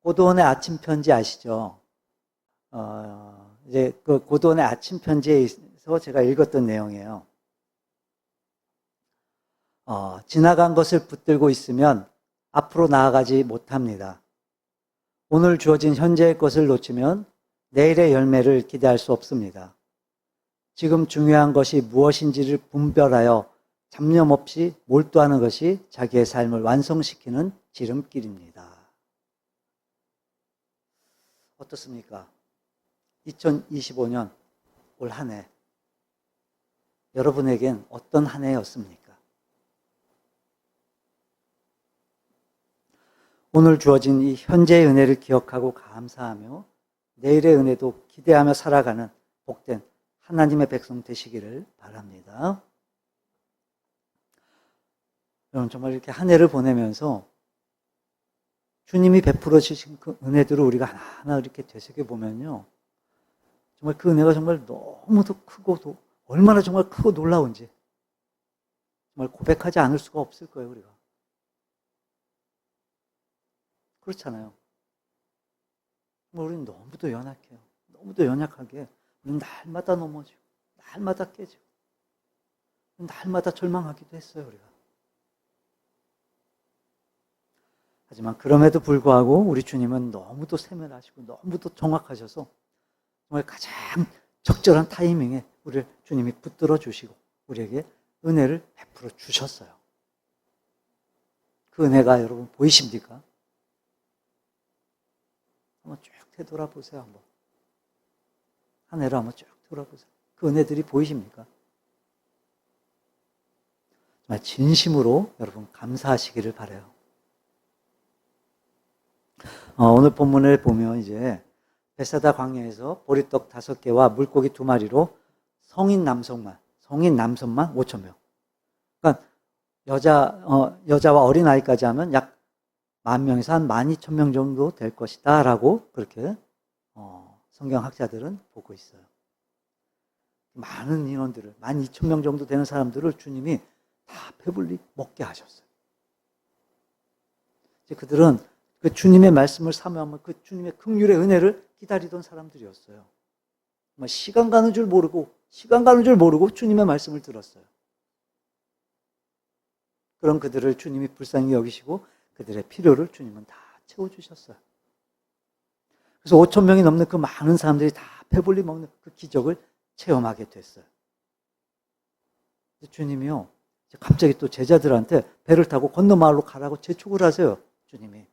고도원의 아침 편지 아시죠? 이제 그 고도원의 아침 편지에서 제가 읽었던 내용이에요. 지나간 것을 붙들고 있으면 앞으로 나아가지 못합니다. 오늘 주어진 현재의 것을 놓치면 내일의 열매를 기대할 수 없습니다. 지금 중요한 것이 무엇인지를 분별하여 잡념 없이 몰두하는 것이 자기의 삶을 완성시키는 지름길입니다. 어떻습니까? 2025년 올 한 해 여러분에겐 어떤 한 해였습니까? 오늘 주어진 이 현재의 은혜를 기억하고 감사하며 내일의 은혜도 기대하며 살아가는 복된 하나님의 백성 되시기를 바랍니다. 여러분 정말 이렇게 한 해를 보내면서 주님이 베풀어 주신 그 은혜들을 우리가 하나하나 이렇게 되새겨보면요, 정말 그 은혜가 정말 너무도 크고 얼마나 정말 크고 놀라운지 정말 고백하지 않을 수가 없을 거예요. 우리가 그렇잖아요. 우리는 너무도 연약해요. 너무도 연약하게 우리는 날마다 넘어지고 날마다 깨지고 날마다 절망하기도 했어요. 우리가. 하지만 그럼에도 불구하고 우리 주님은 너무도 세밀하시고 너무도 정확하셔서 정말 가장 적절한 타이밍에 우리를 주님이 붙들어 주시고 우리에게 은혜를 베풀어 주셨어요. 그 은혜가 여러분 보이십니까? 한번 쭉 되돌아보세요. 한번 한 해를 한번 쭉 돌아보세요. 그 은혜들이 보이십니까? 정말 진심으로 여러분 감사하시기를 바라요. 오늘 본문을 보면 이제 베사다 광야에서 보리떡 5개와 물고기 2마리로 성인 남성만 5,000명. 그러니까 여자와 어린아이까지 하면 약 10,000명에서 한 12,000명 정도 될 것이다 라고 그렇게 성경학자들은 보고 있어요. 많은 인원들을 12,000명 정도 되는 사람들을 주님이 다 배불리 먹게 하셨어요. 이제 그들은 그 주님의 말씀을 사모하면 그 주님의 긍휼의 은혜를 기다리던 사람들이었어요. 시간 가는 줄 모르고 주님의 말씀을 들었어요. 그런 그들을 주님이 불쌍히 여기시고 그들의 필요를 주님은 다 채워주셨어요. 그래서 5,000명이 넘는 그 많은 사람들이 다 배불리 먹는 그 기적을 체험하게 됐어요. 주님이요, 갑자기 또 제자들한테 배를 타고 건너 마을로 가라고 재촉을 하세요. 주님이.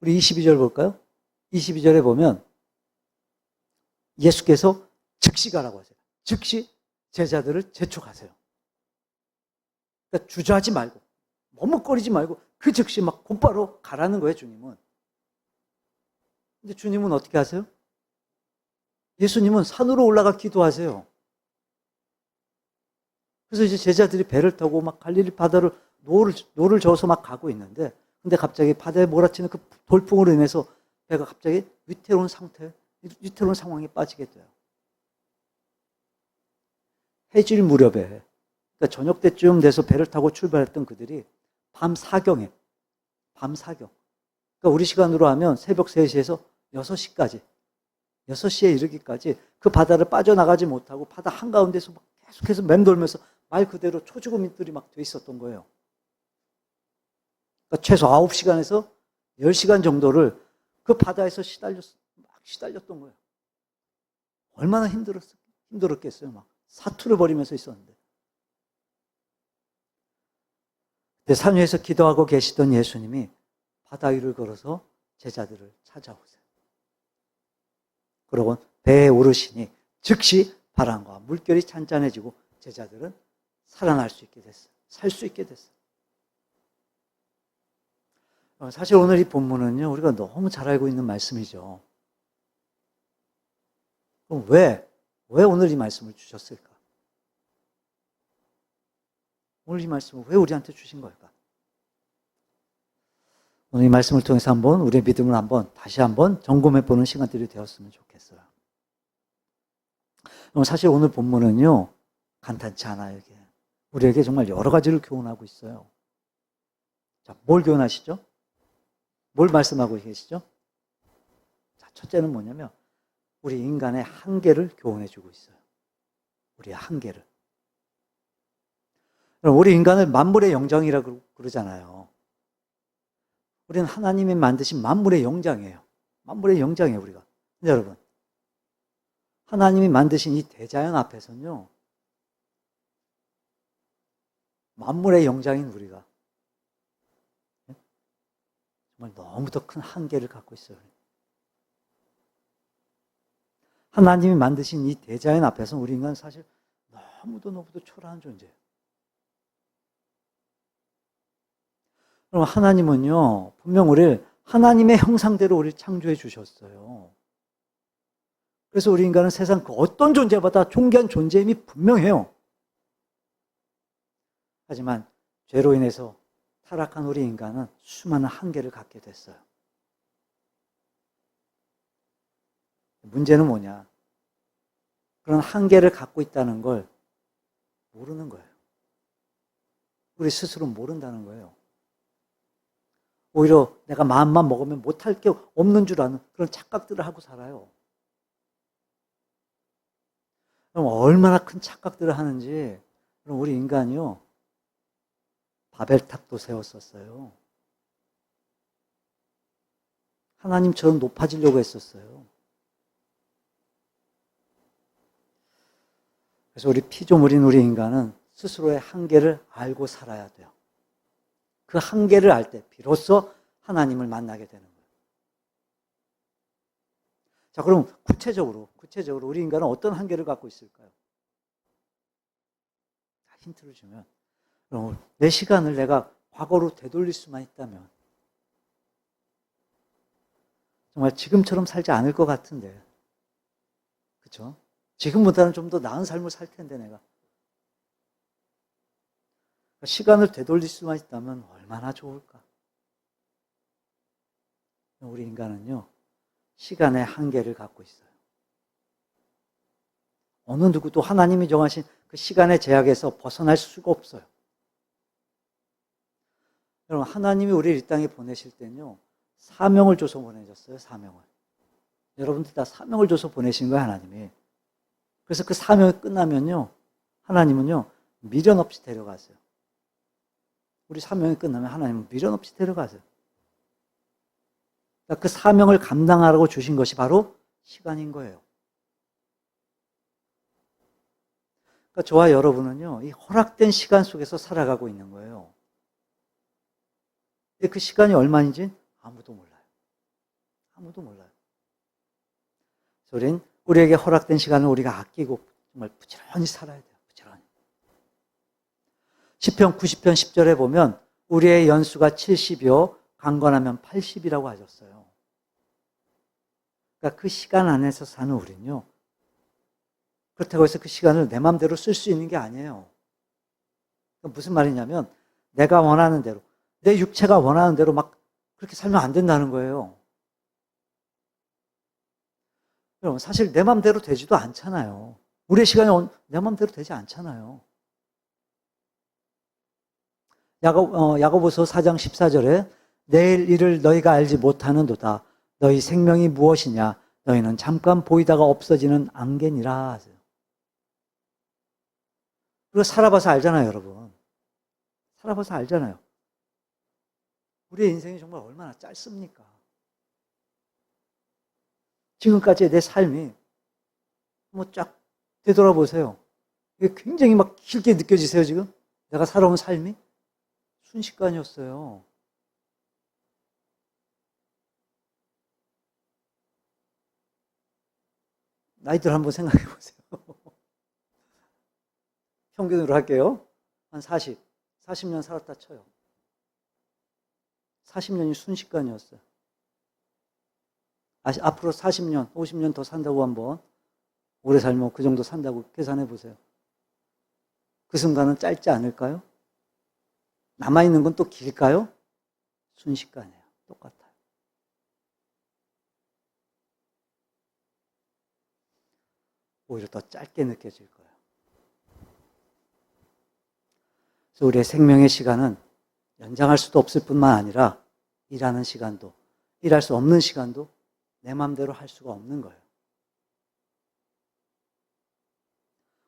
우리 22절 볼까요? 22절에 보면 예수께서 즉시 가라고 하세요. 즉시 제자들을 재촉하세요. 그러니까 주저하지 말고 머뭇거리지 말고 그 즉시 막 곧바로 가라는 거예요. 주님은. 근데 주님은 어떻게 하세요? 예수님은 산으로 올라가 기도하세요. 그래서 이제 제자들이 배를 타고 막 갈릴리 바다를 노를 저어서 막 가고 있는데, 근데 갑자기 바다에 몰아치는 그 돌풍으로 인해서 배가 갑자기 위태로운 상황에 빠지게 돼요. 해질 무렵에, 그러니까 저녁 때쯤 돼서 배를 타고 출발했던 그들이 밤 사경, 그러니까 우리 시간으로 하면 새벽 3시에서 6시까지, 6시에 이르기까지 그 바다를 빠져나가지 못하고 바다 한가운데서 막 계속해서 맴돌면서 말 그대로 초죽음들이 막 돼 있었던 거예요. 그러니까 최소 9시간에서 10시간 정도를 그 바다에서 시달렸던 거예요. 얼마나 힘들었겠어요. 막 사투를 벌이면서 있었는데. 근데 산 위에서 기도하고 계시던 예수님이 바다 위를 걸어서 제자들을 찾아오세요. 그러고 배에 오르시니 즉시 바람과 물결이 잔잔해지고 제자들은 살아날 수 있게 됐어요. 살 수 있게 됐어요. 사실 오늘 이 본문은요, 우리가 너무 잘 알고 있는 말씀이죠. 그럼 왜 오늘 이 말씀을 주셨을까? 오늘 이 말씀을 왜 우리한테 주신 걸까? 오늘 이 말씀을 통해서 한번 우리의 믿음을 다시 한번 점검해 보는 시간들이 되었으면 좋겠어요. 됐어요. 사실 오늘 본문은요, 간단치 않아요, 이게. 우리에게 정말 여러 가지를 교훈하고 있어요. 자, 뭘 교훈하시죠? 뭘 말씀하고 계시죠? 자, 첫째는 뭐냐면, 우리 인간의 한계를 교훈해주고 있어요. 우리의 한계를. 우리 인간을 만물의 영장이라고 그러잖아요. 우리는 하나님이 만드신 만물의 영장이에요. 만물의 영장이에요, 우리가. 근데 여러분, 하나님이 만드신 이 대자연 앞에서는요, 만물의 영장인 우리가 정말 너무도 큰 한계를 갖고 있어요. 하나님이 만드신 이 대자연 앞에서 우리 인간은 사실 너무도 초라한 존재예요. 그럼 하나님은요, 분명 우리를 하나님의 형상대로 우리를 창조해 주셨어요. 그래서 우리 인간은 세상 그 어떤 존재보다 존귀한 존재임이 분명해요. 하지만 죄로 인해서 타락한 우리 인간은 수많은 한계를 갖게 됐어요. 문제는 뭐냐? 그런 한계를 갖고 있다는 걸 모르는 거예요. 우리 스스로 모른다는 거예요. 오히려 내가 마음만 먹으면 못할 게 없는 줄 아는 그런 착각들을 하고 살아요. 그럼 얼마나 큰 착각들을 하는지, 그럼 우리 인간이요, 바벨탑도 세웠었어요. 하나님처럼 높아지려고 했었어요. 그래서 우리 피조물인 우리 인간은 스스로의 한계를 알고 살아야 돼요. 그 한계를 알 때 비로소 하나님을 만나게 되는 거예요. 자, 그럼 구체적으로 우리 인간은 어떤 한계를 갖고 있을까요? 힌트를 주면, 그럼 내 시간을 내가 과거로 되돌릴 수만 있다면 정말 지금처럼 살지 않을 것 같은데, 그렇죠? 지금보다는 좀 더 나은 삶을 살 텐데 내가. 시간을 되돌릴 수만 있다면 얼마나 좋을까? 우리 인간은요, 시간의 한계를 갖고 있어요. 어느 누구도 하나님이 정하신 그 시간의 제약에서 벗어날 수가 없어요. 여러분, 하나님이 우리를 이 땅에 보내실 때는요, 사명을 줘서 보내셨어요, 사명을. 여러분들 다 사명을 줘서 보내신 거예요, 하나님이. 그래서 그 사명이 끝나면요, 하나님은요, 미련 없이 데려가세요. 우리 사명이 끝나면 하나님은 미련 없이 데려가세요. 그러니까 그 사명을 감당하라고 주신 것이 바로 시간인 거예요. 그러니까 저와 여러분은요, 이 허락된 시간 속에서 살아가고 있는 거예요. 근데 그 시간이 얼마인지 아무도 몰라요. 아무도 몰라요. 그래서 우리에게 허락된 시간을 우리가 아끼고 정말 부지런히 살아야 돼요. 부지런히. 시편 90편 10절에 보면 우리의 연수가 70이요 강건하면 80이라고 하셨어요. 그러니까 그 시간 안에서 사는 우리는요, 그렇다고 해서 그 시간을 내 마음대로 쓸 수 있는 게 아니에요. 무슨 말이냐면 내가 원하는 대로, 내 육체가 원하는 대로 막 그렇게 살면 안 된다는 거예요. 여러분, 사실 내 마음대로 되지도 않잖아요. 우리의 시간이 내 마음대로 되지 않잖아요. 야고보서 4장 14절에 내일 일을 너희가 알지 못하는도다. 너희 생명이 무엇이냐? 너희는 잠깐 보이다가 없어지는 안개니라 하세요. 그리고 살아봐서 알잖아요, 여러분. 살아봐서 알잖아요. 우리의 인생이 정말 얼마나 짧습니까? 지금까지의 내 삶이 뭐 쫙 되돌아보세요. 이게 굉장히 막 길게 느껴지세요, 지금? 내가 살아온 삶이? 순식간이었어요. 나이들 한번 생각해 보세요. 평균으로 할게요. 한 40년 살았다 쳐요. 40년이 순식간이었어요. 앞으로 40년, 50년 더 산다고 한번 오래 살면 그 정도 산다고 계산해 보세요. 그 순간은 짧지 않을까요? 남아있는 건 또 길까요? 순식간이에요. 똑같아요. 오히려 더 짧게 느껴질 거예요. 그래서 우리의 생명의 시간은 연장할 수도 없을 뿐만 아니라 일하는 시간도, 일할 수 없는 시간도 내 마음대로 할 수가 없는 거예요.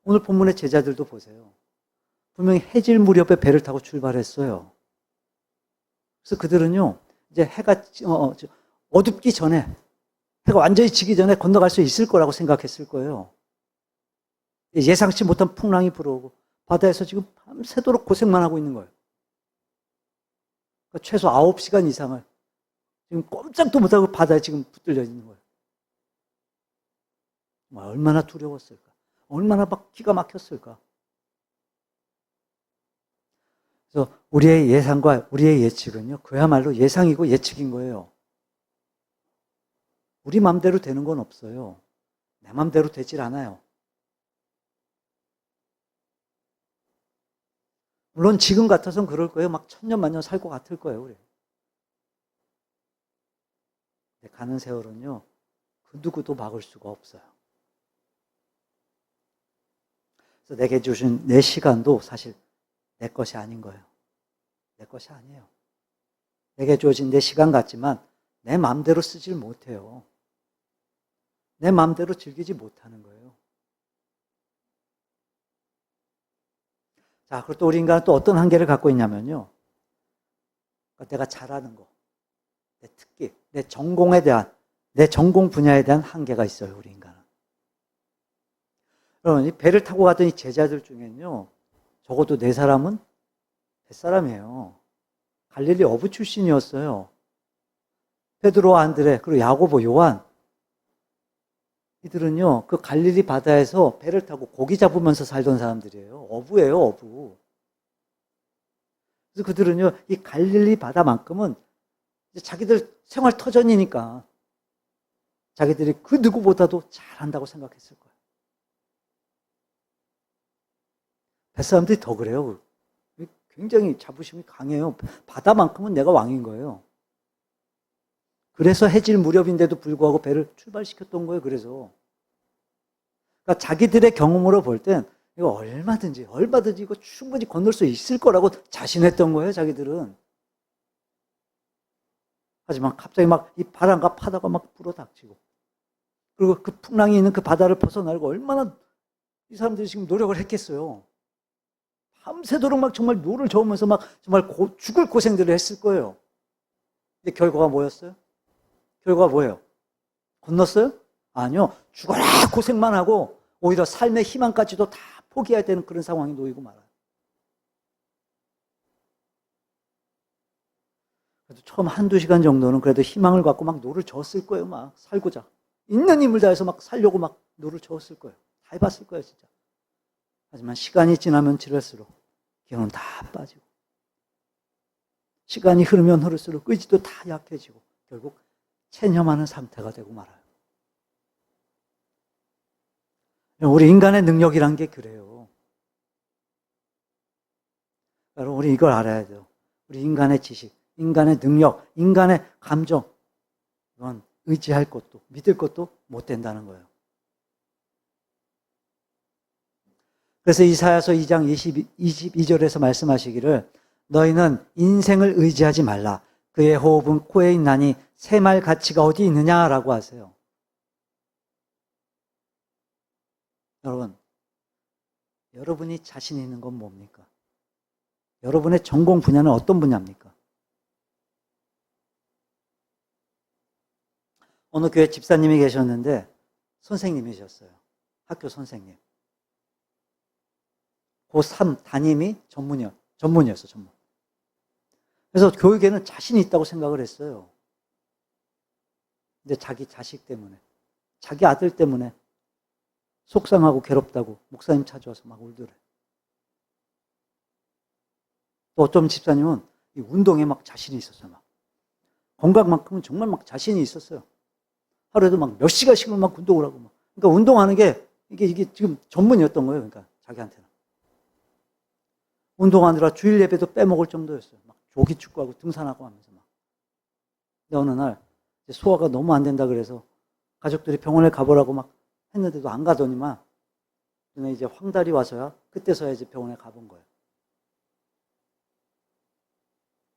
오늘 본문의 제자들도 보세요. 분명히 해질 무렵에 배를 타고 출발했어요. 그래서 그들은요, 이제 해가 어둡기 전에, 해가 완전히 지기 전에 건너갈 수 있을 거라고 생각했을 거예요. 예상치 못한 풍랑이 불어오고 바다에서 지금 밤새도록 고생만 하고 있는 거예요. 그러니까 최소 9시간 이상을 지금 꼼짝도 못하고 바다에 지금 붙들려 있는 거예요. 얼마나 두려웠을까? 얼마나 막 기가 막혔을까? 그래서 우리의 예상과 우리의 예측은요, 그야말로 예상이고 예측인 거예요. 우리 마음대로 되는 건 없어요. 내 마음대로 되질 않아요. 물론 지금 같아서는 그럴 거예요. 막 천년만년 살 것 같을 거예요, 우리. 가는 세월은요, 그 누구도 막을 수가 없어요. 그래서 내게 주신 내 시간도 사실 내 것이 아닌 거예요. 내 것이 아니에요. 내게 주어진 내 시간 같지만 내 마음대로 쓰질 못해요. 내 마음대로 즐기지 못하는 거예요. 자, 그리고 또 우리 인간은 또 어떤 한계를 갖고 있냐면요. 내가 잘하는 거, 내 특기, 내 전공에 대한, 내 전공 분야에 대한 한계가 있어요, 우리 인간은. 여러분, 이 배를 타고 가던 이 제자들 중에는요, 적어도 4사람은 뱃사람이에요. 갈릴리 어부 출신이었어요. 베드로, 안드레, 그리고 야고보, 요한. 이들은요, 그 갈릴리 바다에서 배를 타고 고기 잡으면서 살던 사람들이에요. 어부예요, 어부. 그래서 그들은요, 이 갈릴리 바다만큼은 자기들 생활 터전이니까 자기들이 그 누구보다도 잘한다고 생각했을 거예요. 뱃사람들이 더 그래요. 굉장히 자부심이 강해요. 바다만큼은 내가 왕인 거예요. 그래서 해질 무렵인데도 불구하고 배를 출발시켰던 거예요. 그래서 그러니까 자기들의 경험으로 볼 땐 이거 얼마든지 이거 충분히 건널 수 있을 거라고 자신했던 거예요. 자기들은. 하지만 갑자기 막 이 바람과 파도가 막 불어닥치고, 그리고 그 풍랑이 있는 그 바다를 벗어나려고 얼마나 이 사람들이 지금 노력을 했겠어요. 밤새도록 막 정말 노를 저으면서 막 정말 죽을 고생들을 했을 거예요. 근데 결과가 뭐였어요? 결과가 뭐예요? 건넜어요? 아니요. 죽어라 고생만 하고 오히려 삶의 희망까지도 다 포기해야 되는 그런 상황이 놓이고 말아요. 그래도 처음 1-2시간 정도는 그래도 희망을 갖고 막 노를 저었을 거예요. 막 살고자. 있는 힘을 다해서 막 살려고 막 노를 저었을 거예요. 다 해봤을 거예요, 진짜. 하지만 시간이 지나면 지날수록 기운은 다 빠지고, 시간이 흐르면 흐를수록 의지도 다 약해지고 결국 체념하는 상태가 되고 말아요. 우리 인간의 능력이란 게 그래요. 여러분, 우리 이걸 알아야 돼요. 우리 인간의 지식, 인간의 능력, 인간의 감정, 이건 의지할 것도 믿을 것도 못 된다는 거예요. 그래서 이사야서 2장 22절에서 말씀하시기를 너희는 인생을 의지하지 말라. 그의 호흡은 코에 있나니 새말 가치가 어디 있느냐라고 하세요. 여러분, 여러분이 자신 있는 건 뭡니까? 여러분의 전공 분야는 어떤 분야입니까? 어느 교회 집사님이 계셨는데 선생님이셨어요. 학교 선생님. 고3 담임이 전문이었어, 전문. 그래서 교육에는 자신이 있다고 생각을 했어요. 근데 자기 자식 때문에, 자기 아들 때문에 속상하고 괴롭다고 목사님 찾아와서 막 울더래. 또 어떤 집사님은 이 운동에 막 자신이 있었어요. 막. 건강만큼은 정말 막 자신이 있었어요. 하루에도 막 몇 시간씩은 막 운동을 하고 막. 그러니까 운동하는 게 이게 지금 전문이었던 거예요. 그러니까 자기한테는. 운동하느라 주일 예배도 빼먹을 정도였어요. 막 조기 축구하고 등산하고 하면서 막. 근데 어느 날 소화가 너무 안 된다 그래서 가족들이 병원에 가보라고 막 했는데도 안 가더니만 눈에 이제 황달이 와서야 그때서야 이제 병원에 가본 거예요.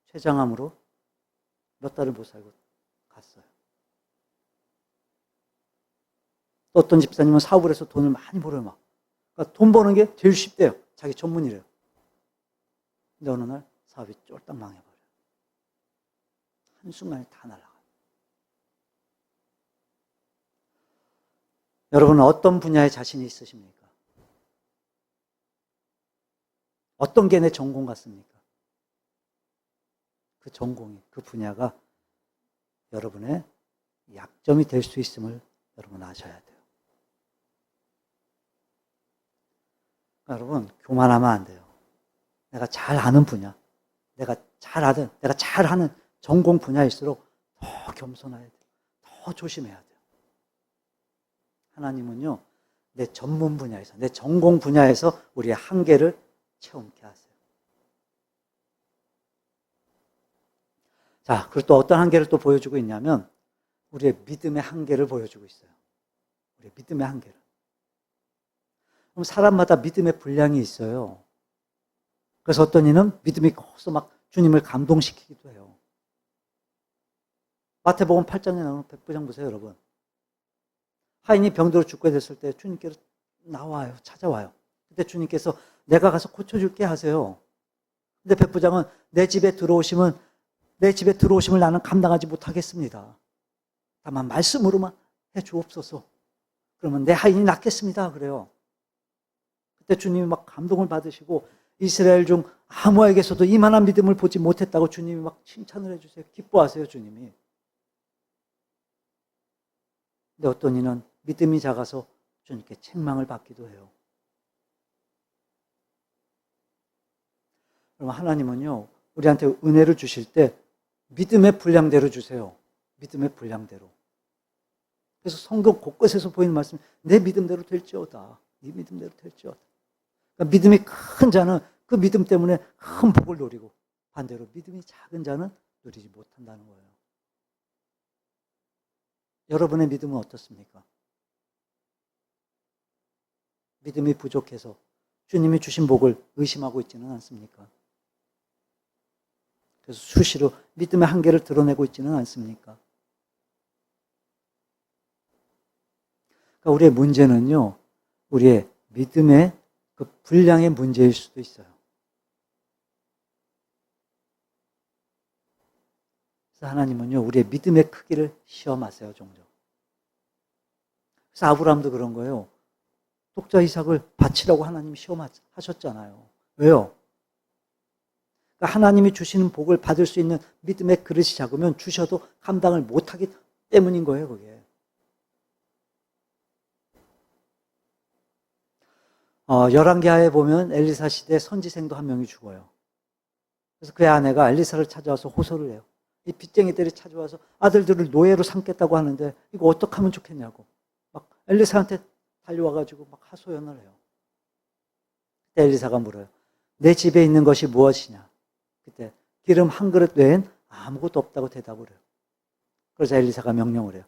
췌장암으로 몇 달을 못 살고 갔어요. 또 어떤 집사님은 사업을 해서 돈을 많이 벌어요, 막. 그러니까 돈 버는 게 제일 쉽대요. 자기 전문이래요. 근데 어느 날 사업이 쫄딱 망해버려요. 한순간에 다 날아가요. 여러분은 어떤 분야에 자신이 있으십니까? 어떤 게 내 전공 같습니까? 그 전공이, 그 분야가 여러분의 약점이 될 수 있음을 여러분 아셔야 돼요. 여러분, 교만하면 안 돼요. 내가 잘 아는 분야, 내가 잘 하는 전공 분야일수록 더 겸손해야 돼요. 더 조심해야 돼요. 하나님은요, 내 전문 분야에서, 내 전공 분야에서 우리의 한계를 체험케 하세요. 자, 그리고 또 어떤 한계를 또 보여주고 있냐면, 우리의 믿음의 한계를 보여주고 있어요. 우리의 믿음의 한계를. 그럼 사람마다 믿음의 분량이 있어요. 그래서 어떤 이는 믿음이 커서 막 주님을 감동시키기도 해요. 마태복음 8장에 나오는 백부장 보세요, 여러분. 하인이 병들어 죽게 됐을 때 주님께로 나와요, 찾아와요. 그때 주님께서 내가 가서 고쳐줄게 하세요. 근데 백부장은 내 집에 들어오심을 나는 감당하지 못하겠습니다. 다만 말씀으로만 해주옵소서. 그러면 내 하인이 낫겠습니다. 그래요. 그때 주님이 막 감동을 받으시고 이스라엘 중 아무에게서도 이만한 믿음을 보지 못했다고 주님이 막 칭찬을 해주세요. 기뻐하세요, 주님이. 근데 어떤 이는 믿음이 작아서 주님께 책망을 받기도 해요. 그럼 하나님은요, 우리한테 은혜를 주실 때 믿음의 분량대로 주세요. 믿음의 분량대로. 그래서 성경 곳곳에서 보이는 말씀, 내 믿음대로 될지어다. 네 믿음대로 될지어다. 그러니까 믿음이 큰 자는 그 믿음 때문에 큰 복을 누리고, 반대로 믿음이 작은 자는 누리지 못한다는 거예요. 여러분의 믿음은 어떻습니까? 믿음이 부족해서 주님이 주신 복을 의심하고 있지는 않습니까? 그래서 수시로 믿음의 한계를 드러내고 있지는 않습니까? 그러니까 우리의 문제는요, 우리의 믿음의 그 분량의 문제일 수도 있어요. 그래서 하나님은요, 우리의 믿음의 크기를 시험하세요, 종종. 그래서 아브라함도 그런 거예요. 독자 이삭을 바치라고 하나님이 시험하셨잖아요. 왜요? 그러니까 하나님이 주시는 복을 받을 수 있는 믿음의 그릇이 작으면 주셔도 감당을 못하기 때문인 거예요, 그게. 열왕기하에 보면 엘리사 시대 선지생도 한 명이 죽어요. 그래서 그의 아내가 엘리사를 찾아와서 호소를 해요. 이 빚쟁이들이 찾아와서 아들들을 노예로 삼겠다고 하는데 이거 어떻게 하면 좋겠냐고. 막 엘리사한테 달려와가지고 막 하소연을 해요. 그때 엘리사가 물어요. 내 집에 있는 것이 무엇이냐? 그때 기름 한 그릇 외엔 아무것도 없다고 대답을 해요. 그래서 엘리사가 명령을 해요.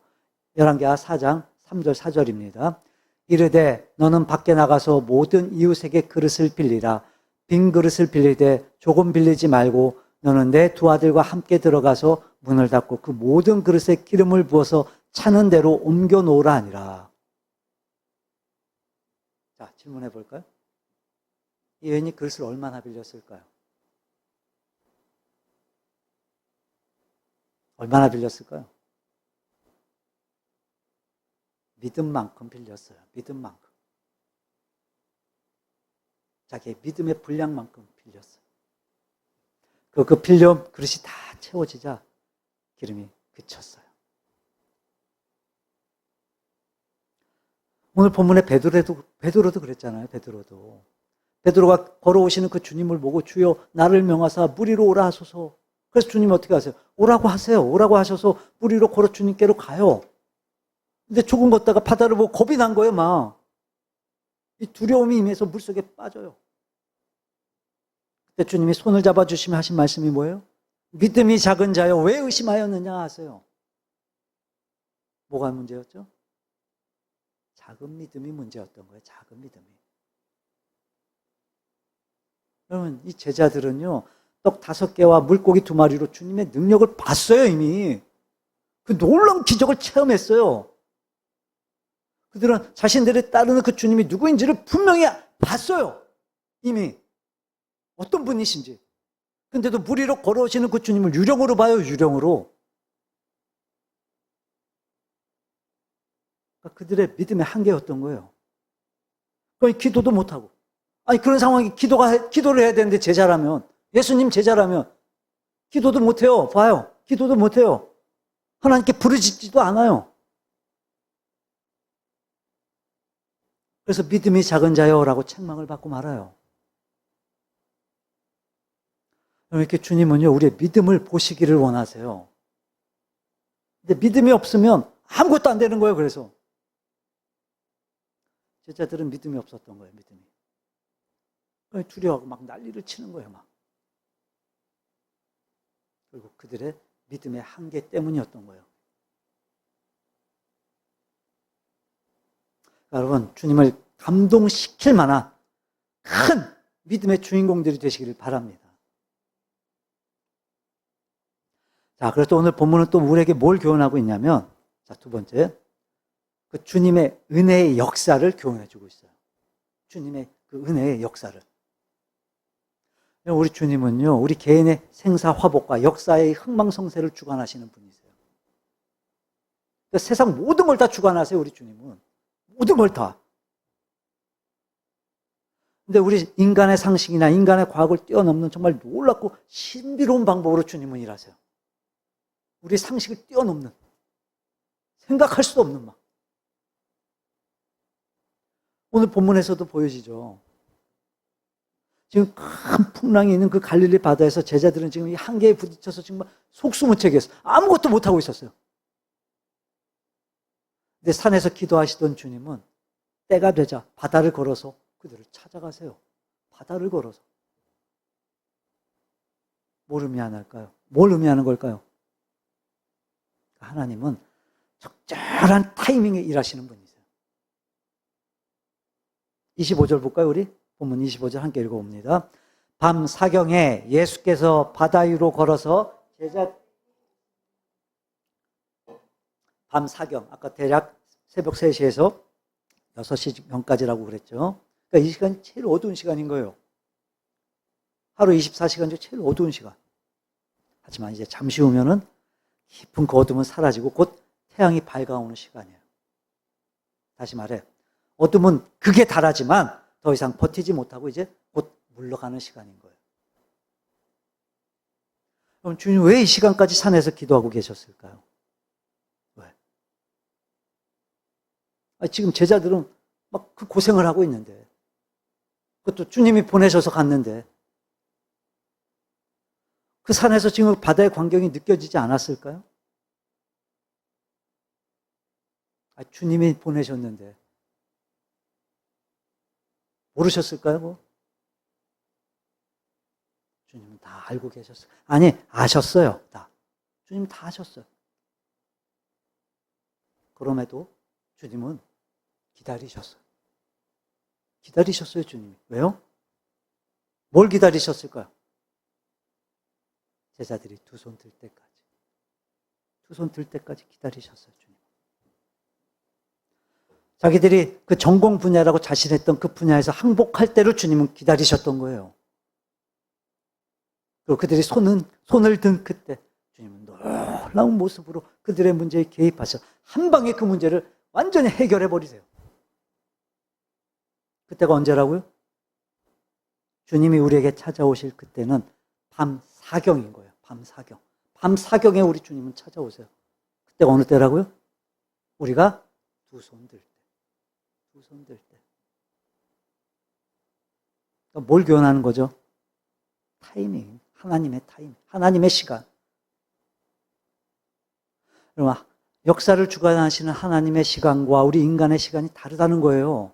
열왕기하 4장 3절 4절입니다. 이르되 너는 밖에 나가서 모든 이웃에게 그릇을 빌리라. 빈 그릇을 빌리되 조금 빌리지 말고 너는 내 두 아들과 함께 들어가서 문을 닫고 그 모든 그릇에 기름을 부어서 차는 대로 옮겨 놓으라 하니라. 자, 질문해 볼까요? 이 여인이 그릇을 얼마나 빌렸을까요? 얼마나 빌렸을까요? 믿음만큼 빌렸어요. 믿음만큼. 자기의 믿음의 분량만큼 빌렸어요. 그 빌려 그릇이 다 채워지자 기름이 그쳤어요. 오늘 본문에 베드로도 그랬잖아요. 베드로가 걸어오시는 그 주님을 보고 주여 나를 명하사 무리로 오라 하소서. 그래서 주님이 어떻게 하세요? 오라고 하세요. 오라고 하셔서 무리로 걸어 주님께로 가요. 근데 조금 걷다가 바다를 보고 겁이 난 거예요, 막. 이 두려움이 임해서 물속에 빠져요. 그때 주님이 손을 잡아주시며 하신 말씀이 뭐예요? 믿음이 작은 자여 왜 의심하였느냐 하세요. 뭐가 문제였죠? 작은 믿음이 문제였던 거예요. 작은 믿음이. 여러분, 이 제자들은요, 떡 5개와 물고기 2마리로 주님의 능력을 봤어요, 이미. 그 놀라운 기적을 체험했어요. 그들은 자신들이 따르는 그 주님이 누구인지를 분명히 봤어요. 이미. 어떤 분이신지. 근데도 물 위로 걸어오시는 그 주님을 유령으로 봐요, 유령으로. 그러니까 그들의 믿음의 한계였던 거예요. 그러니 기도도 못하고. 아니, 그런 상황이 기도를 해야 되는데 제자라면, 예수님 제자라면, 기도도 못해요. 봐요. 기도도 못해요. 하나님께 부르짖지도 않아요. 그래서 믿음이 작은 자여라고 책망을 받고 말아요. 이렇게 주님은요, 우리의 믿음을 보시기를 원하세요. 근데 믿음이 없으면 아무것도 안 되는 거예요, 그래서. 제자들은 믿음이 없었던 거예요, 믿음이. 두려워하고 막 난리를 치는 거예요, 막. 그리고 그들의 믿음의 한계 때문이었던 거예요. 여러분, 주님을 감동시킬 만한 큰 믿음의 주인공들이 되시기를 바랍니다. 자, 그래서 오늘 본문은 또 우리에게 뭘 교훈하고 있냐면, 자, 2번째, 그 주님의 은혜의 역사를 교훈해주고 있어요. 주님의 그 은혜의 역사를. 우리 주님은요, 우리 개인의 생사 화복과 역사의 흥망성쇠를 주관하시는 분이세요. 그러니까 세상 모든 걸 다 주관하세요, 우리 주님은. 모든 걸 다. 근데 우리 인간의 상식이나 인간의 과학을 뛰어넘는 정말 놀랍고 신비로운 방법으로 주님은 일하세요. 우리 상식을 뛰어넘는, 생각할 수도 없는 막. 오늘 본문에서도 보여지죠. 지금 큰 풍랑이 있는 그 갈릴리 바다에서 제자들은 지금 이 한계에 부딪혀서 정말 속수무책이었어요. 아무것도 못하고 있었어요. 근데 산에서 기도하시던 주님은 때가 되자 바다를 걸어서 그들을 찾아가세요. 바다를 걸어서. 뭘 의미하는걸까요? 뭘 의미하는 걸까요? 하나님은 적절한 타이밍에 일하시는 분이세요. 25절 볼까요, 우리? 본문 25절 함께 읽어봅니다. 밤 사경에 예수께서 바다 위로 걸어서 밤 사경, 아까 대략 새벽 3시에서 6시경까지라고 그랬죠. 그러니까 이 시간이 제일 어두운 시간인 거예요. 하루 24시간 중 제일 어두운 시간. 하지만 이제 잠시 후면은 깊은 그 어둠은 사라지고 곧 태양이 밝아오는 시간이에요. 다시 말해, 어둠은 극에 달하지만 더 이상 버티지 못하고 이제 곧 물러가는 시간인 거예요. 그럼 주님 왜 이 시간까지 산에서 기도하고 계셨을까요? 왜? 지금 제자들은 막 그 고생을 하고 있는데, 그것도 주님이 보내셔서 갔는데, 그 산에서 지금 바다의 광경이 느껴지지 않았을까요? 주님이 보내셨는데 모르셨을까요? 뭐? 주님은 다 알고 계셨어요. 아니, 아셨어요. 다. 주님 다 아셨어요. 그럼에도 주님은 기다리셨어요. 기다리셨어요, 주님이. 왜요? 뭘 기다리셨을까요? 제자들이 두 손 들 때까지. 두 손 들 때까지 기다리셨어요, 주님. 자기들이 그 전공 분야라고 자신했던 그 분야에서 항복할 때를 주님은 기다리셨던 거예요. 그리고 그들이 손을 든 그때 주님은 놀라운 모습으로 그들의 문제에 개입하셔 한 방에 그 문제를 완전히 해결해 버리세요. 그때가 언제라고요? 주님이 우리에게 찾아오실 그때는 밤 사경인 거예요. 밤 사경. 밤 사경에 우리 주님은 찾아오세요. 그때가 어느 때라고요? 우리가 두 손 들 때. 두 손 들 때. 그러니까 뭘 교훈하는 거죠? 타이밍. 하나님의 타이밍. 하나님의 시간. 여러분, 역사를 주관하시는 하나님의 시간과 우리 인간의 시간이 다르다는 거예요.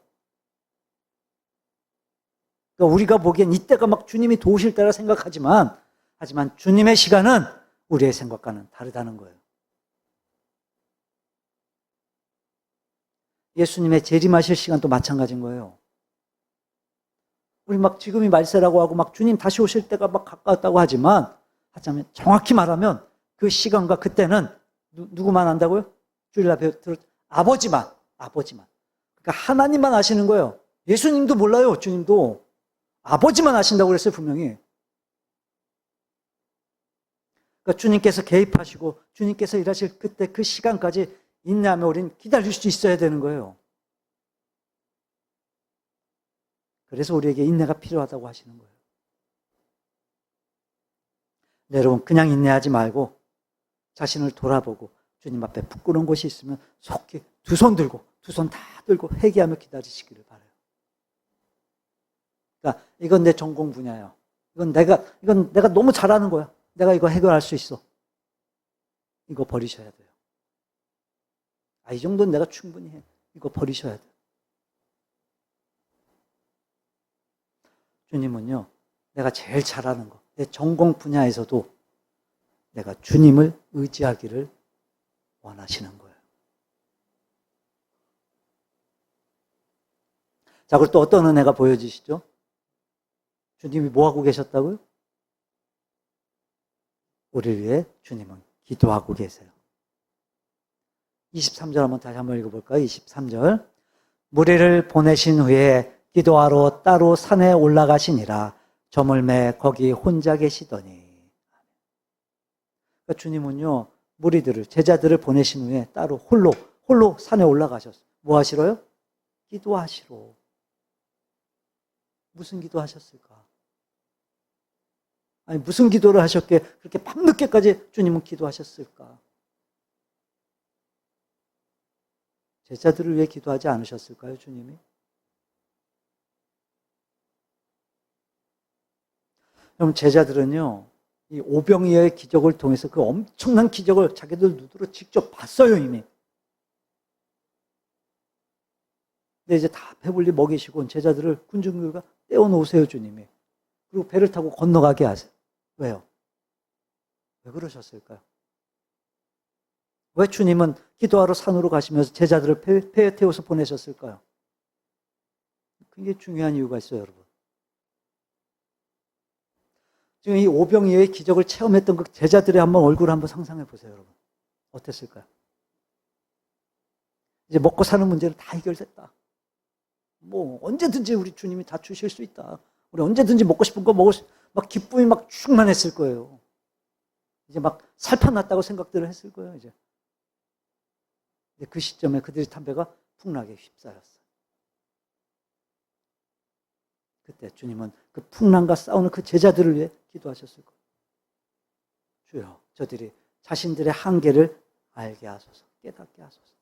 그러니까 우리가 보기엔 이때가 막 주님이 도우실 때라 생각하지만, 하지만 주님의 시간은 우리의 생각과는 다르다는 거예요. 예수님의 재림하실 시간도 마찬가지인 거예요. 우리 막 지금이 말세라고 하고 막 주님 다시 오실 때가 막 가까웠다고 하자면 정확히 말하면 그 시간과 그때는 누구만 안다고요? 주일 앞에 아버지만. 그러니까 하나님만 아시는 거예요. 예수님도 몰라요, 주님도. 아버지만 아신다고 그랬어요, 분명히. 그러니까 주님께서 개입하시고 주님께서 일하실 그때 그 시간까지 인내하며 우리는 기다릴 수 있어야 되는 거예요. 그래서 우리에게 인내가 필요하다고 하시는 거예요. 네, 여러분 그냥 인내하지 말고 자신을 돌아보고 주님 앞에 부끄러운 곳이 있으면 속히 두 손 다 들고 회개하며 기다리시기를 바라요. 그러니까 이건 내 전공 분야예요. 이건 내가 너무 잘하는 거야. 내가 이거 해결할 수 있어. 이거 버리셔야 돼요. 이 정도는 내가 충분히 해. 이거 버리셔야 돼요. 주님은요, 내가 제일 잘하는 거, 내 전공 분야에서도 내가 주님을 의지하기를 원하시는 거예요. 자, 그리고 또 어떤 은혜가 보여지시죠? 주님이 뭐 하고 계셨다고요? 우리를 위해 주님은 기도하고 계세요. 23절 한번 다시 한번 읽어볼까요? 23절. 무리를 보내신 후에 기도하러 따로 산에 올라가시니라. 저물매 거기 혼자 계시더니. 그러니까 주님은요, 무리들을, 제자들을 보내신 후에 따로 홀로 산에 올라가셨어요. 뭐 하시러요? 기도하시러. 무슨 기도 하셨을까? 무슨 기도를 하셨기에 그렇게 밤늦게까지 주님은 기도하셨을까? 제자들을 위해 기도하지 않으셨을까요, 주님이? 그럼 제자들은요, 이 오병이어의 기적을 통해서 그 엄청난 기적을 자기들 눈으로 직접 봤어요, 이미. 근데 이제 다 배불리 먹이시고 제자들을 군중들과 떼어놓으세요, 주님이. 그리고 배를 타고 건너가게 하세요. 왜요? 왜 그러셨을까요? 왜 주님은 기도하러 산으로 가시면서 제자들을 배에 태워서 보내셨을까요? 굉장히 중요한 이유가 있어요, 여러분. 지금 이 오병이어의 기적을 체험했던 그 제자들의 얼굴을 한번 상상해 보세요, 여러분. 어땠을까요? 이제 먹고 사는 문제는 다 해결됐다. 언제든지 우리 주님이 다 주실 수 있다. 우리 언제든지 먹고 싶은 거 막 기쁨이 막 충만했을 거예요. 이제 막 살판났다고 생각들을 했을 거예요, 이제. 근데 그 시점에 그들이 탄 배가 풍랑에 휩싸였어요. 그때 주님은 그 풍랑과 싸우는 그 제자들을 위해 기도하셨을 거예요. 주여, 저들이 자신들의 한계를 알게 하소서, 깨닫게 하소서.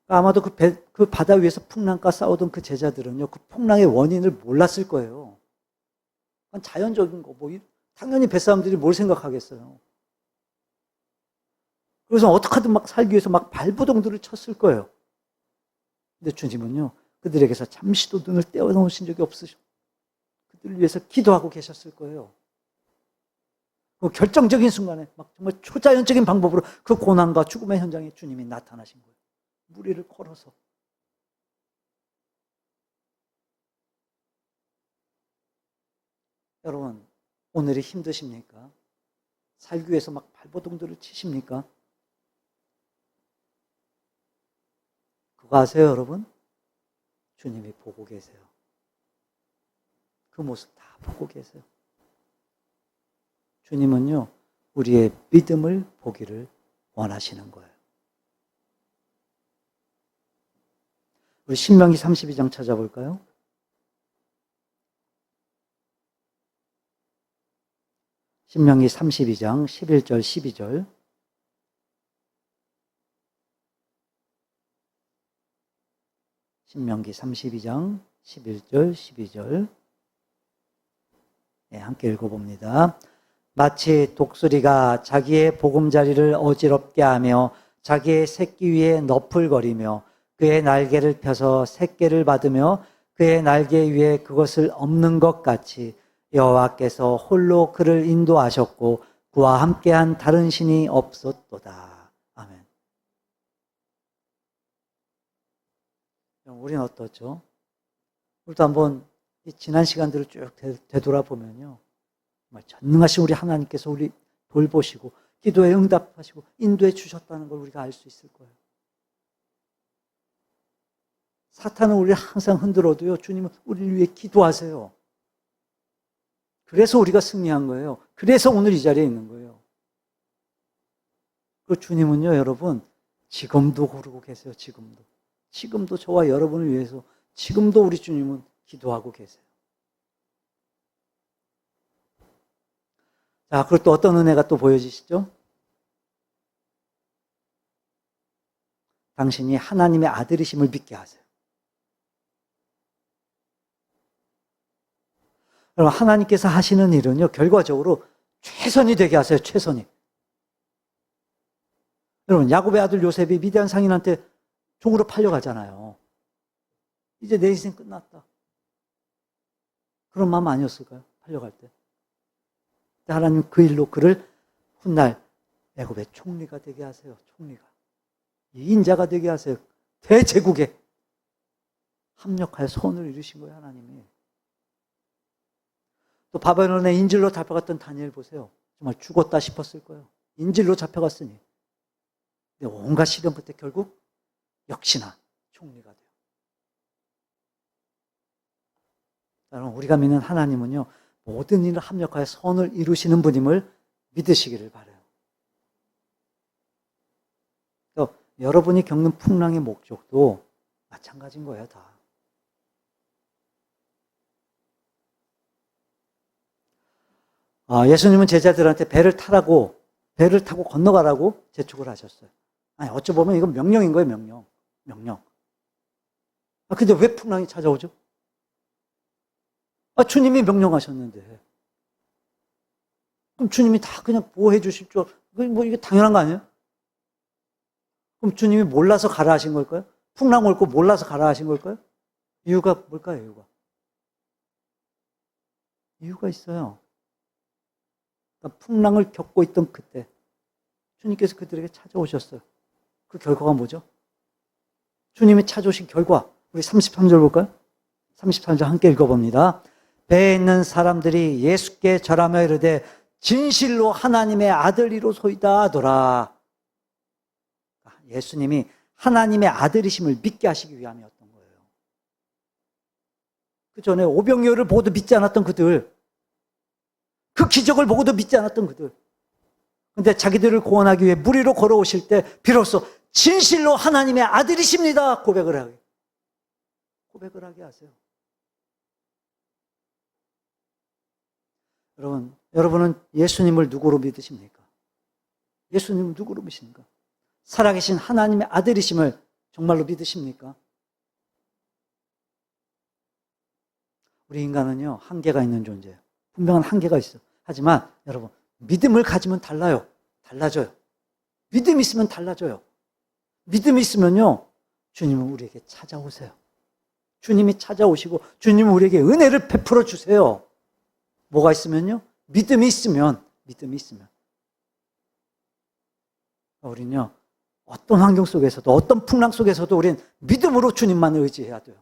아마도 그 바다 위에서 풍랑과 싸우던 그 제자들은요, 그 풍랑의 원인을 몰랐을 거예요. 자연적인 거, 당연히 뱃사람들이 뭘 생각하겠어요. 그래서 어떻게든 막 살기 위해서 막 발버둥들을 쳤을 거예요. 근데 주님은요, 그들에게서 잠시도 눈을 떼어놓으신 적이 없으셔. 그들을 위해서 기도하고 계셨을 거예요. 그 결정적인 순간에 막 정말 초자연적인 방법으로 그 고난과 죽음의 현장에 주님이 나타나신 거예요. 무리를 걸어서. 여러분, 오늘이 힘드십니까? 살기 위해서 막 발버둥들을 치십니까? 그거 아세요, 여러분? 주님이 보고 계세요. 그 모습 다 보고 계세요. 주님은요, 우리의 믿음을 보기를 원하시는 거예요. 우리 신명기 32장 찾아볼까요? 신명기 32장 11절 12절. 신명기 32장 11절 12절. 네, 함께 읽어봅니다. 마치 독수리가 자기의 보금자리를 어지럽게 하며 자기의 새끼 위에 너풀거리며 그의 날개를 펴서 새끼를 받으며 그의 날개 위에 그것을 엎는 것 같이 여호와께서 홀로 그를 인도하셨고 그와 함께한 다른 신이 없었도다. 아멘. 우리는 어떻죠? 우리도 한번 이 지난 시간들을 쭉 되돌아보면요. 정말 전능하신 우리 하나님께서 우리 돌보시고 기도에 응답하시고 인도해 주셨다는 걸 우리가 알 수 있을 거예요. 사탄은 우리를 항상 흔들어도요. 주님은 우리를 위해 기도하세요. 그래서 우리가 승리한 거예요. 그래서 오늘 이 자리에 있는 거예요. 그 주님은요, 여러분, 지금도 고르고 계세요. 지금도 저와 여러분을 위해서 지금도 우리 주님은 기도하고 계세요. 자, 그리고 또 어떤 은혜가 또 보여지시죠? 당신이 하나님의 아들이심을 믿게 하세요. 여러분, 하나님께서 하시는 일은요, 결과적으로 최선이 되게 하세요. 최선이. 여러분, 야곱의 아들 요셉이 미디안 상인한테 종으로 팔려가잖아요. 이제 내 인생 끝났다. 그런 마음 아니었을까요? 팔려갈 때. 하나님 그 일로 그를 훗날 애굽의 총리가 되게 하세요. 총리가. 인자가 되게 하세요. 대제국에 합력하여 손을 이루신 거예요. 하나님이. 또 바벨론에 인질로 잡혀갔던 다니엘 보세요. 정말 죽었다 싶었을 거예요. 인질로 잡혀갔으니. 온갖 시련 끝에 결국 역시나 총리가 돼요. 여러분, 우리가 믿는 하나님은요, 모든 일을 합력하여 선을 이루시는 분임을 믿으시기를 바라요. 또 여러분이 겪는 풍랑의 목적도 마찬가지인 거예요, 다. 예수님은 제자들한테 배를 타고 건너가라고 재촉을 하셨어요. 아니, 어찌 보면 이건 명령인 거예요, 명령. 근데 왜 풍랑이 찾아오죠? 주님이 명령하셨는데. 그럼 주님이 다 그냥 보호해 주실 줄, 이게 당연한 거 아니에요? 그럼 주님이 몰라서 가라 하신 걸까요? 풍랑 올 거 몰라서 가라 하신 걸까요? 이유가 뭘까요, 이유가 있어요. 그러니까 풍랑을 겪고 있던 그때, 주님께서 그들에게 찾아오셨어요. 그 결과가 뭐죠? 주님이 찾아오신 결과, 우리 33절 볼까요? 33절 함께 읽어봅니다. 배에 있는 사람들이 예수께 절하며 이르되 진실로 하나님의 아들이로소이다 하더라. 예수님이 하나님의 아들이심을 믿게 하시기 위함이었던 거예요. 그 전에 오병이어를 보고도 믿지 않았던 그들, 그 기적을 보고도 믿지 않았던 그들, 근데 자기들을 구원하기 위해 물 위로 걸어오실 때 비로소 진실로 하나님의 아들이십니다 고백을 하게 하세요. 여러분은 예수님을 누구로 믿으십니까? 예수님을 누구로 믿습니까? 살아계신 하나님의 아들이심을 정말로 믿으십니까? 우리 인간은요, 한계가 있는 존재예요. 분명한 한계가 있어. 하지만 여러분, 믿음을 가지면 달라져요. 믿음이 있으면 달라져요. 믿음이 있으면요, 주님은 우리에게 찾아오세요. 주님이 찾아오시고 주님은 우리에게 은혜를 베풀어 주세요. 뭐가 있으면요? 믿음이 있으면. 우리는요, 어떤 환경 속에서도, 어떤 풍랑 속에서도 우리는 믿음으로 주님만을 의지해야 돼요.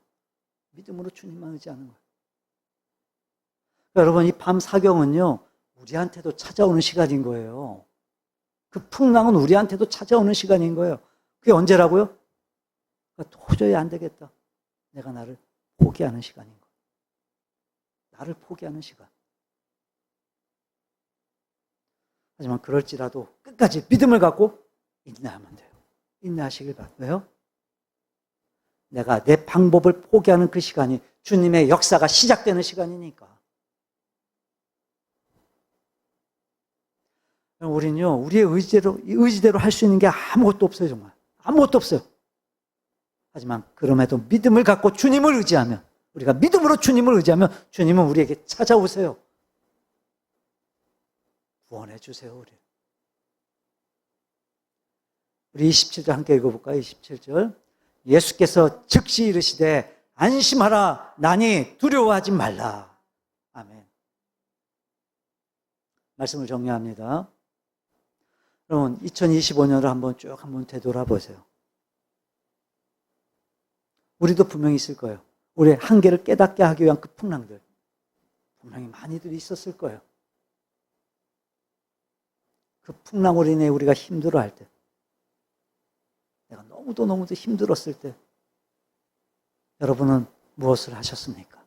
믿음으로 주님만 의지하는 거예요. 여러분, 이 밤 사경은요, 우리한테도 찾아오는 시간인 거예요. 그 풍랑은 우리한테도 찾아오는 시간인 거예요. 그게 언제라고요? 도저히 안 되겠다. 내가 나를 포기하는 시간인 거예요. 나를 포기하는 시간. 하지만 그럴지라도 끝까지 믿음을 갖고 인내하면 돼요. 인내하시길 바라요. 왜요? 내가 내 방법을 포기하는 그 시간이 주님의 역사가 시작되는 시간이니까. 우리는요, 우리의 의지대로 할 수 있는 게 아무것도 없어요, 정말. 아무것도 없어요. 하지만 그럼에도 믿음을 갖고 주님을 의지하면, 우리가 믿음으로 주님을 의지하면 주님은 우리에게 찾아오세요. 구원해 주세요, 우리 27절 함께 읽어볼까요? 27절. 예수께서 즉시 이르시되 안심하라, 나니 두려워하지 말라. 아멘. 말씀을 정리합니다. 여러분, 2025년을 한번 되돌아보세요. 우리도 분명히 있을 거예요. 우리의 한계를 깨닫게 하기 위한 그 풍랑들. 분명히 많이들 있었을 거예요. 그 풍랑으로 인해 우리가 힘들어할 때, 내가 너무도 힘들었을 때, 여러분은 무엇을 하셨습니까?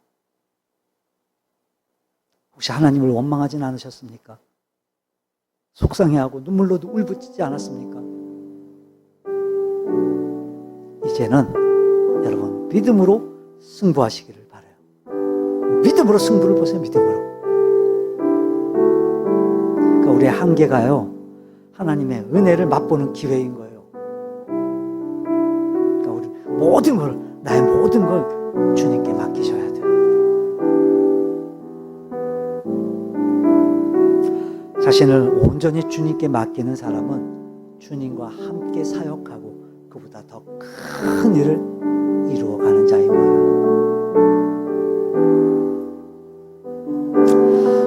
혹시 하나님을 원망하진 않으셨습니까? 속상해하고 눈물로도 울부짖지 않았습니까? 이제는 여러분 믿음으로 승부하시기를 바라요. 믿음으로 승부를 보세요. 믿음으로. 그러니까 우리의 한계가요, 하나님의 은혜를 맛보는 기회인 거예요. 그러니까 우리 모든 걸, 나의 모든 걸 주님께 맡기셔야 돼요. 자신을 온전히 주님께 맡기는 사람은 주님과 함께 사역하고 그보다 더 큰 일을 이루어가는 자인 거예요.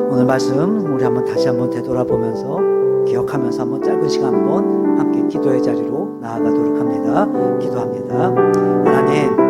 오늘 말씀 우리 다시 한번 되돌아보면서 기억하면서 한번 짧은 시간 한번 함께 기도의 자리로 나아가도록 합니다. 기도합니다. 하나님,